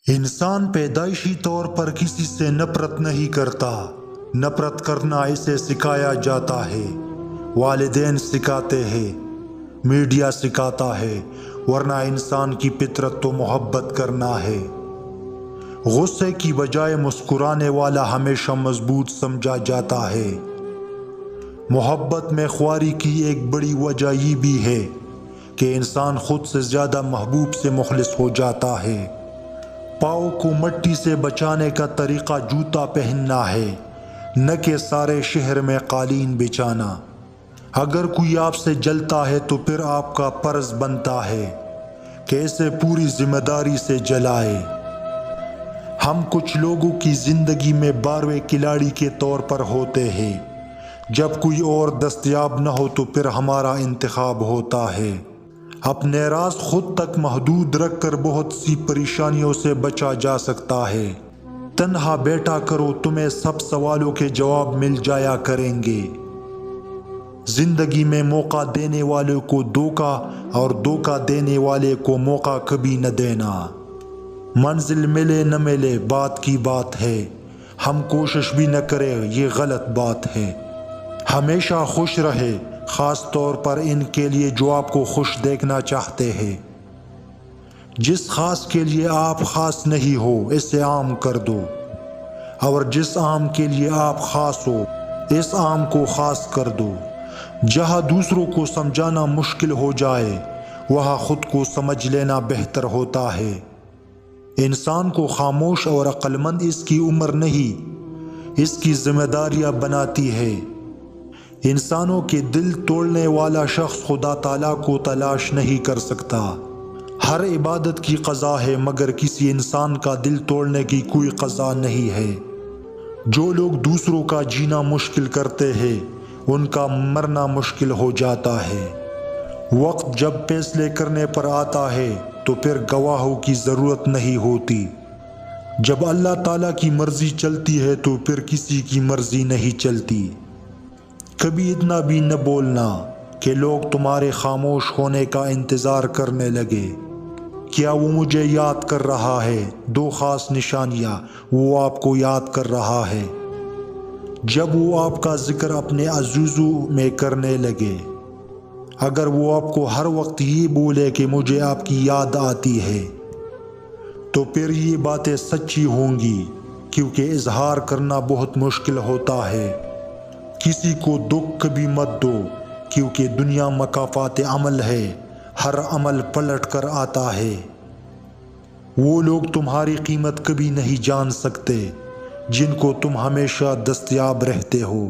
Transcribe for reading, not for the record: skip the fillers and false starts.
انسان پیدائشی طور پر کسی سے نفرت نہیں کرتا، نفرت کرنا اسے سکھایا جاتا ہے، والدین سکھاتے ہیں، میڈیا سکھاتا ہے، ورنہ انسان کی فطرت تو محبت کرنا ہے۔ غصے کی بجائے مسکرانے والا ہمیشہ مضبوط سمجھا جاتا ہے۔ محبت میں خواری کی ایک بڑی وجہ یہ بھی ہے کہ انسان خود سے زیادہ محبوب سے مخلص ہو جاتا ہے۔ پاؤں کو مٹی سے بچانے کا طریقہ جوتا پہننا ہے، نہ کہ سارے شہر میں قالین بچھانا۔ اگر کوئی آپ سے جلتا ہے تو پھر آپ کا فرض بنتا ہے کہ اسے پوری ذمہ داری سے جلائے۔ ہم کچھ لوگوں کی زندگی میں 12ویں کھلاڑی کے طور پر ہوتے ہیں، جب کوئی اور دستیاب نہ ہو تو پھر ہمارا انتخاب ہوتا ہے۔ اپنے راز خود تک محدود رکھ کر بہت سی پریشانیوں سے بچا جا سکتا ہے۔ تنہا بیٹھا کرو، تمہیں سب سوالوں کے جواب مل جایا کریں گے۔ زندگی میں موقع دینے والے کو دھوکا اور دھوکا دینے والے کو موقع کبھی نہ دینا۔ منزل ملے نہ ملے بات کی بات ہے، ہم کوشش بھی نہ کریں یہ غلط بات ہے۔ ہمیشہ خوش رہے، خاص طور پر ان کے لیے جو آپ کو خوش دیکھنا چاہتے ہیں۔ جس خاص کے لیے آپ خاص نہیں ہو اسے عام کر دو، اور جس عام کے لیے آپ خاص ہو اس عام کو خاص کر دو۔ جہاں دوسروں کو سمجھانا مشکل ہو جائے وہاں خود کو سمجھ لینا بہتر ہوتا ہے۔ انسان کو خاموش اور عقل مند اس کی عمر نہیں، اس کی ذمہ داریاں بناتی ہے۔ انسانوں کے دل توڑنے والا شخص خدا تعالیٰ کو تلاش نہیں کر سکتا۔ ہر عبادت کی قضا ہے مگر کسی انسان کا دل توڑنے کی کوئی قضا نہیں ہے۔ جو لوگ دوسروں کا جینا مشکل کرتے ہیں ان کا مرنا مشکل ہو جاتا ہے۔ وقت جب فیصلے کرنے پر آتا ہے تو پھر گواہوں کی ضرورت نہیں ہوتی۔ جب اللہ تعالیٰ کی مرضی چلتی ہے تو پھر کسی کی مرضی نہیں چلتی۔ کبھی اتنا بھی نہ بولنا کہ لوگ تمہارے خاموش ہونے کا انتظار کرنے لگے۔ کیا وہ مجھے یاد کر رہا ہے؟ 2 خاص نشانیاں، وہ آپ کو یاد کر رہا ہے۔ جب وہ آپ کا ذکر اپنے عزیزوں میں کرنے لگے، اگر وہ آپ کو ہر وقت یہ بولے کہ مجھے آپ کی یاد آتی ہے تو پھر یہ باتیں سچی ہوں گی، کیونکہ اظہار کرنا بہت مشکل ہوتا ہے۔ کسی کو دکھ کبھی مت دو، کیونکہ دنیا مکافات عمل ہے، ہر عمل پلٹ کر آتا ہے۔ وہ لوگ تمہاری قیمت کبھی نہیں جان سکتے جن کو تم ہمیشہ دستیاب رہتے ہو۔